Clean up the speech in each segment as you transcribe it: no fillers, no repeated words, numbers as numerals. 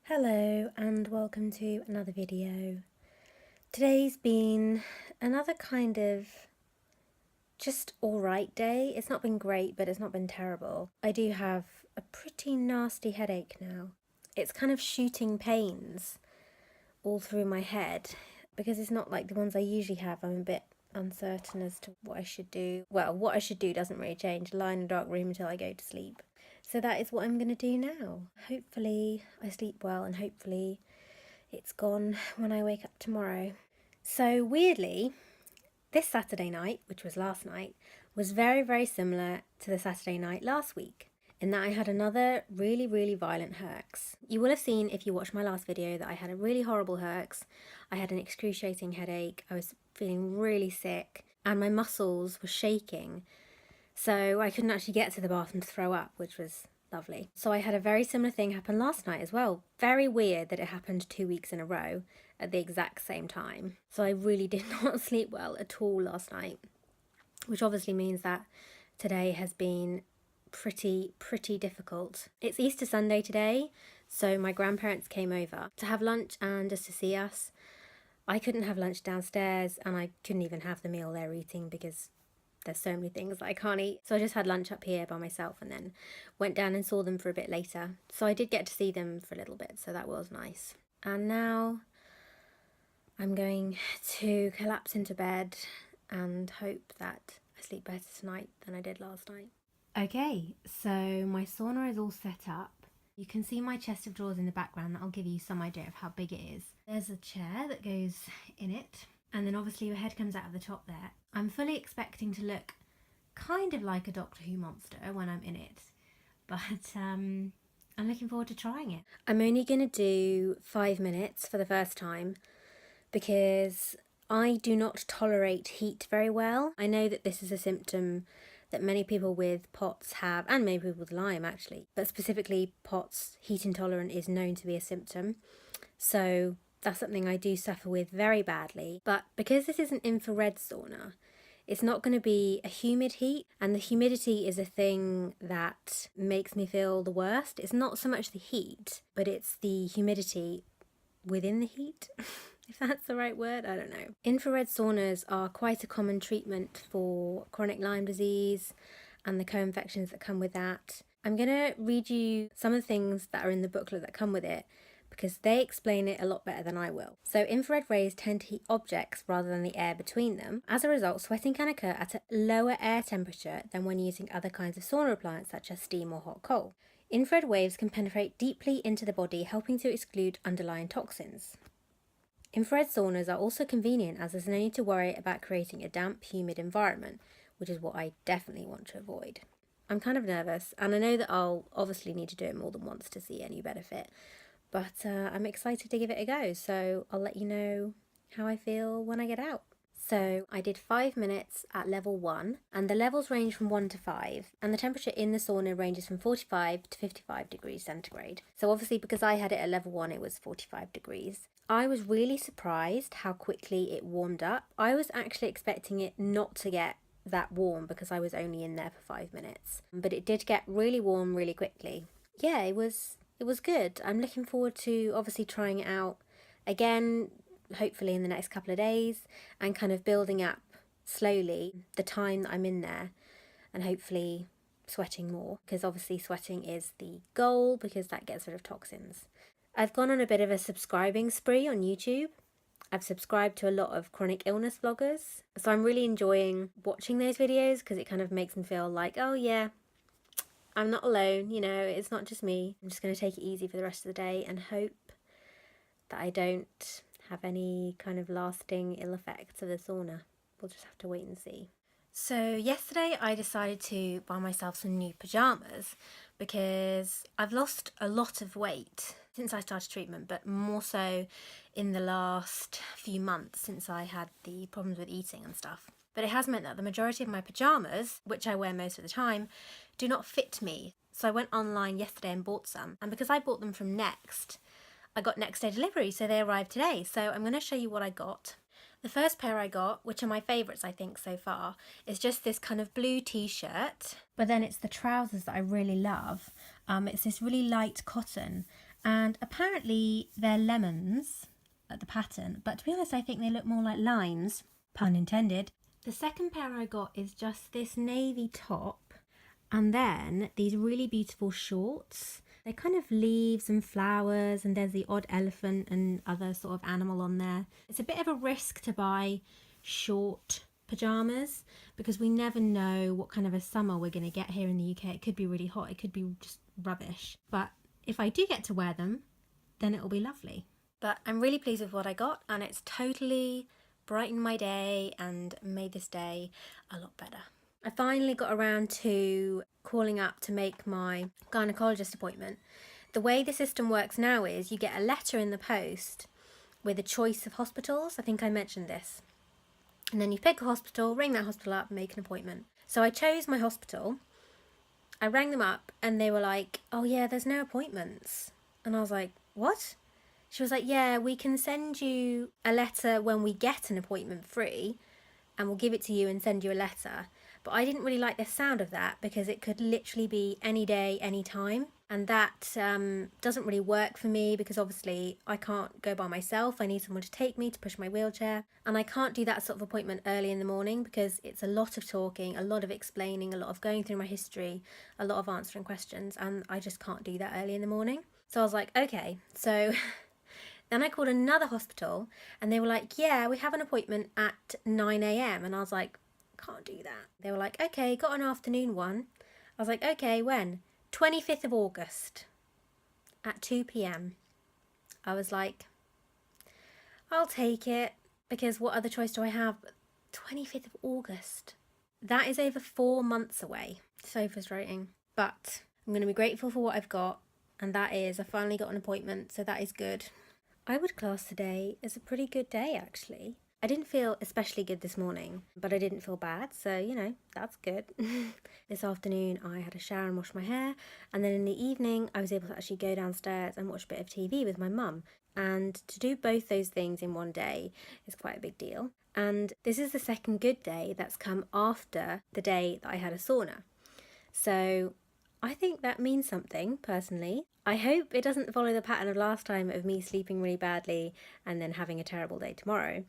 Hello and welcome to another video. Today's been another kind of just alright day. It's not been great, but it's not been terrible. I do have a pretty nasty headache now. It's kind of shooting pains all through my head because it's not like the ones I usually have. I'm a bit uncertain as to what I should do. Well, what I should do doesn't really change. Lie in a dark room until I go to sleep. So that is what I'm going to do now. Hopefully I sleep well and hopefully it's gone when I wake up tomorrow. So weirdly, this Saturday night, which was last night, was very, very similar to the Saturday night last week in that I had another really, really violent herx. You will have seen if you watched my last video that I had a really horrible herx. I had an excruciating headache. I was feeling really sick and my muscles were shaking. So I couldn't actually get to the bathroom to throw up, which was lovely. So I had a very similar thing happen last night as well. Very weird that it happened 2 weeks in a row at the exact same time. So I really did not sleep well at all last night, which obviously means that today has been pretty difficult. It's Easter Sunday today, so my grandparents came over to have lunch and just to see us. I couldn't have lunch downstairs and I couldn't even have the meal they're eating because there's so many things that I can't eat. So I just had lunch up here by myself and then went down and saw them for a bit later. So I did get to see them for a little bit, so that was nice. And now I'm going to collapse into bed and hope that I sleep better tonight than I did last night. Okay, so my sauna is all set up. You can see my chest of drawers in the background. That'll give you some idea of how big it is. There's a chair that goes in it. And then obviously your head comes out of the top there. I'm fully expecting to look kind of like a Doctor Who monster when I'm in it. But I'm looking forward to trying it. I'm only going to do 5 minutes for the first time because I do not tolerate heat very well. I know that this is a symptom that many people with POTS have, and maybe people with Lyme actually. But specifically POTS, heat intolerant, is known to be a symptom. So that's something I do suffer with very badly. But because this is an infrared sauna, it's not going to be a humid heat, and the humidity is a thing that makes me feel the worst. It's not so much the heat, but it's the humidity within the heat, if that's the right word, I don't know. Infrared saunas are quite a common treatment for chronic Lyme disease and the co-infections that come with that. I'm going to read you some of the things that are in the booklet that come with it, because they explain it a lot better than I will. So infrared rays tend to heat objects rather than the air between them. As a result, sweating can occur at a lower air temperature than when using other kinds of sauna appliance such as steam or hot coal. Infrared waves can penetrate deeply into the body, helping to exclude underlying toxins. Infrared saunas are also convenient as there's no need to worry about creating a damp, humid environment, which is what I definitely want to avoid. I'm kind of nervous, and I know that I'll obviously need to do it more than once to see any benefit. But I'm excited to give it a go, so I'll let you know how I feel when I get out. So I did 5 minutes at level 1, and the levels range from 1 to 5, and the temperature in the sauna ranges from 45 to 55 degrees centigrade. So obviously because I had it at level 1, it was 45 degrees. I was really surprised how quickly it warmed up. I was actually expecting it not to get that warm because I was only in there for 5 minutes, but it did get really warm really quickly. Yeah, it was good. I'm looking forward to obviously trying it out again, hopefully in the next couple of days, and kind of building up slowly the time that I'm in there and hopefully sweating more, because obviously sweating is the goal because that gets rid of toxins. I've gone on a bit of a subscribing spree on YouTube. I've subscribed to a lot of chronic illness vloggers, so I'm really enjoying watching those videos because it kind of makes me feel like, oh yeah, I'm not alone, you know, it's not just me. I'm just going to take it easy for the rest of the day and hope that I don't have any kind of lasting ill effects of the sauna. We'll just have to wait and see. So yesterday I decided to buy myself some new pyjamas because I've lost a lot of weight since I started treatment, but more so in the last few months since I had the problems with eating and stuff. But it has meant that the majority of my pyjamas, which I wear most of the time, do not fit me. So I went online yesterday and bought some. And because I bought them from Next, I got next day delivery, so they arrived today. So I'm going to show you what I got. The first pair I got, which are my favourites I think so far, is just this kind of blue t-shirt. But then it's the trousers that I really love. It's this really light cotton And apparently they're lemons at the pattern, but to be honest, I think they look more like limes, pun intended. The second pair I got is just this navy top and then these really beautiful shorts. They're kind of leaves and flowers, and there's the odd elephant and other sort of animal on there. It's a bit of a risk to buy short pyjamas because we never know what kind of a summer we're going to get here in the UK. It could be really hot, it could be just rubbish. But if I do get to wear them, then it'll be lovely. But I'm really pleased with what I got, and it's totally brightened my day and made this day a lot better. I finally got around to calling up to make my gynecologist appointment. The way the system works now is you get a letter in the post with a choice of hospitals. I think I mentioned this. And then you pick a hospital, ring that hospital up, and make an appointment. So I chose my hospital. I rang them up and they were like, oh yeah, there's no appointments. And I was like, what? She was like, yeah, we can send you a letter when we get an appointment free, and we'll give it to you and send you a letter. But I didn't really like the sound of that because it could literally be any day, any time. And that doesn't really work for me because obviously I can't go by myself. I need someone to take me, to push my wheelchair. And I can't do that sort of appointment early in the morning because it's a lot of talking, a lot of explaining, a lot of going through my history, a lot of answering questions. And I just can't do that early in the morning. So I was like, okay. So then I called another hospital and they were like, yeah, we have an appointment at 9 a.m. And I was like, can't do that. They were like, okay, got an afternoon one. I was like, okay, when? 25th of August at 2 p.m. I was like, I'll take it because what other choice do I have? 25th of August. That is over 4 months away. So frustrating. But I'm going to be grateful for what I've got, and that is I finally got an appointment, so that is good. I would class today as a pretty good day, actually. I didn't feel especially good this morning, but I didn't feel bad, so, you know, that's good. This afternoon I had a shower and washed my hair, and then in the evening I was able to actually go downstairs and watch a bit of TV with my mum. And to do both those things in one day is quite a big deal. And this is the second good day that's come after the day that I had a sauna. So I think that means something, personally. I hope it doesn't follow the pattern of last time of me sleeping really badly and then having a terrible day tomorrow.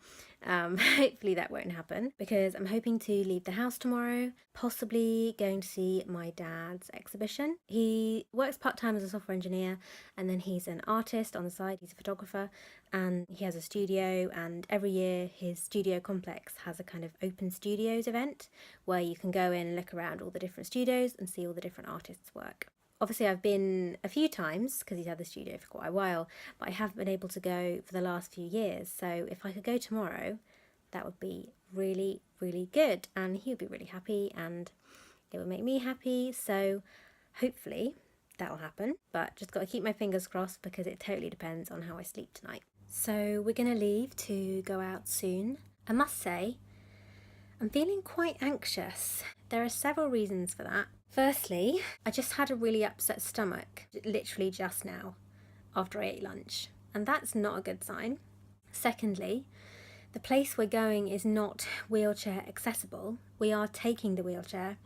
Hopefully that won't happen because I'm hoping to leave the house tomorrow, possibly going to see my dad's exhibition. He works part-time as a software engineer and then he's an artist on the side. He's a photographer and he has a studio, and every year his studio complex has a kind of open studios event where you can go in and look around all the different studios and see all the different artists' work. Obviously, I've been a few times because he's had the studio for quite a while, but I haven't been able to go for the last few years. So if I could go tomorrow, that would be really, really good. And he would be really happy and it would make me happy. So hopefully that'll happen. But just got to keep my fingers crossed because it totally depends on how I sleep tonight. So we're going to leave to go out soon. I must say, I'm feeling quite anxious. There are several reasons for that. Firstly, I just had a really upset stomach, literally just now, after I ate lunch, and that's not a good sign. Secondly, the place we're going is not wheelchair accessible. We are taking the wheelchair,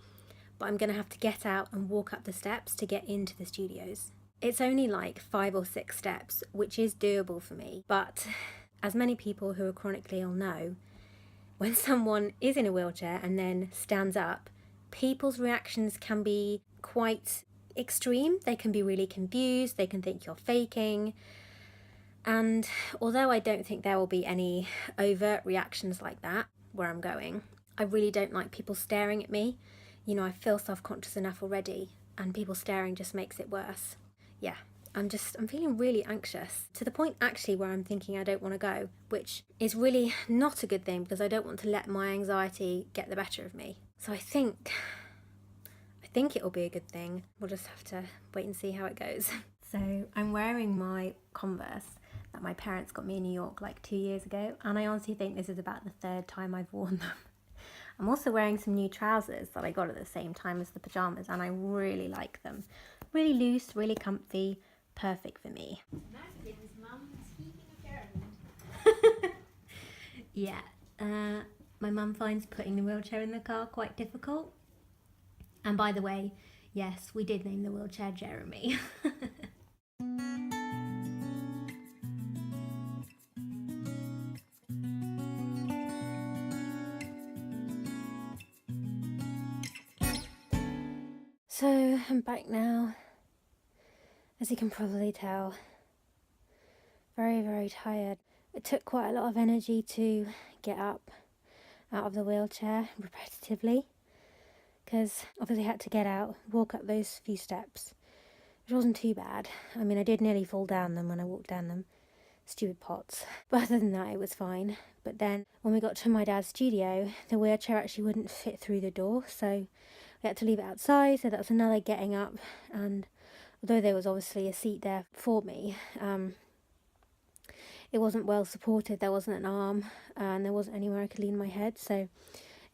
but I'm going to have to get out and walk up the steps to get into the studios. It's only like 5 or 6 steps, which is doable for me, but as many people who are chronically ill know, when someone is in a wheelchair and then stands up, people's reactions can be quite extreme. They can be really confused, they can think you're faking. And although I don't think there will be any overt reactions like that where I'm going, I really don't like people staring at me. You know, I feel self-conscious enough already, and people staring just makes it worse. Yeah, I'm feeling really anxious, to the point actually where I'm thinking I don't want to go, which is really not a good thing because I don't want to let my anxiety get the better of me. So I think it'll be a good thing. We'll just have to wait and see how it goes. So I'm wearing my Converse that my parents got me in New York like 2 years ago, and I honestly think this is about the 3rd time I've worn them. I'm also wearing some new trousers that I got at the same time as the pyjamas, and I really like them. Really loose, really comfy, perfect for me. Martin's mum speaking of German. Yeah, my mum finds putting the wheelchair in the car quite difficult. And by the way, yes, we did name the wheelchair Jeremy. So I'm back now, as you can probably tell. Very, very tired. It took quite a lot of energy to get up out of the wheelchair repetitively, because obviously I had to get out, walk up those few steps, which wasn't too bad. I mean, I did nearly fall down them when I walked down them. Stupid pots. But other than that, it was fine. But then when we got to my dad's studio, the wheelchair actually wouldn't fit through the door, so we had to leave it outside. So that was another getting up. And although there was obviously a seat there for me, it wasn't well supported. There wasn't an arm, and there wasn't anywhere I could lean my head. So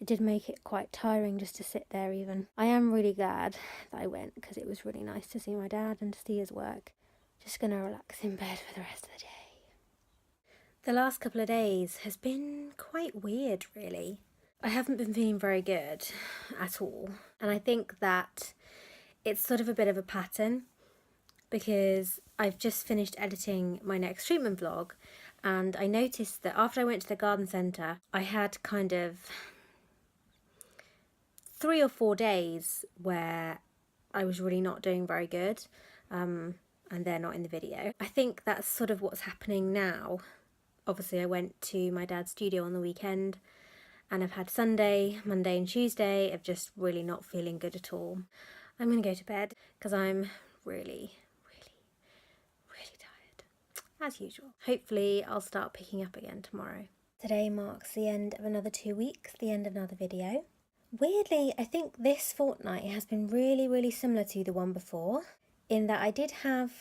it did make it quite tiring just to sit there even. I am really glad that I went, because it was really nice to see my dad and to see his work. Just gonna relax in bed for the rest of the day. The last couple of days has been quite weird, really. I haven't been feeling very good at all. And I think that it's sort of a bit of a pattern, because I've just finished editing my next treatment vlog, and I noticed that after I went to the garden centre, I had kind of 3 or 4 days where I was really not doing very good, and they're not in the video. I think that's sort of what's happening now. Obviously I went to my dad's studio on the weekend, and I've had Sunday, Monday and Tuesday of just really not feeling good at all. I'm going to go to bed because I'm really tired, as usual. Hopefully I'll start picking up again tomorrow. Today marks the end of another 2 weeks, the end of another video. Weirdly, I think this fortnight has been really similar to the one before, in that I did have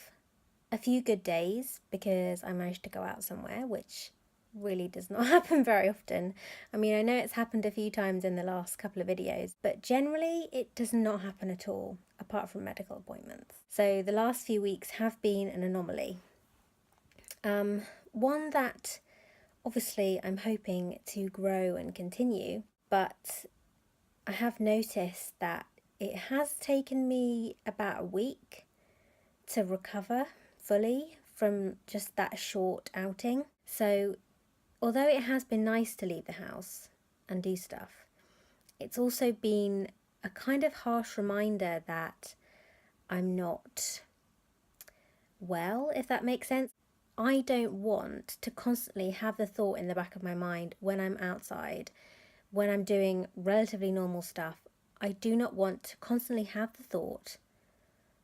a few good days because I managed to go out somewhere, which really does not happen very often. I mean, I know it's happened a few times in the last couple of videos, but generally it does not happen at all, apart from medical appointments. So the last few weeks have been an anomaly. One that obviously I'm hoping to grow and continue, but I have noticed that it has taken me about a week to recover fully from just that short outing. So although it has been nice to leave the house and do stuff, it's also been a kind of harsh reminder that I'm not well, if that makes sense. I don't want to constantly have the thought in the back of my mind when I'm outside, when I'm doing relatively normal stuff. I do not want to constantly have the thought,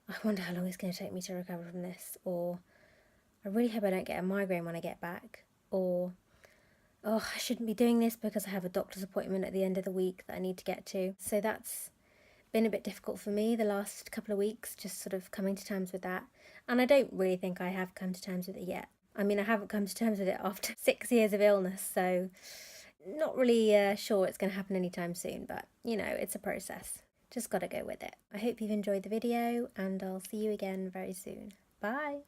I wonder how long it's going to take me to recover from this, or I really hope I don't get a migraine when I get back, or oh, I shouldn't be doing this because I have a doctor's appointment at the end of the week that I need to get to. So that's been a bit difficult for me the last couple of weeks, just sort of coming to terms with that. And I don't really think I have come to terms with it yet. I mean, I haven't come to terms with it after 6 years of illness, so not really sure it's going to happen anytime soon, but you know, it's a process. Just gotta go with it. I hope you've enjoyed the video, and I'll see you again very soon. Bye!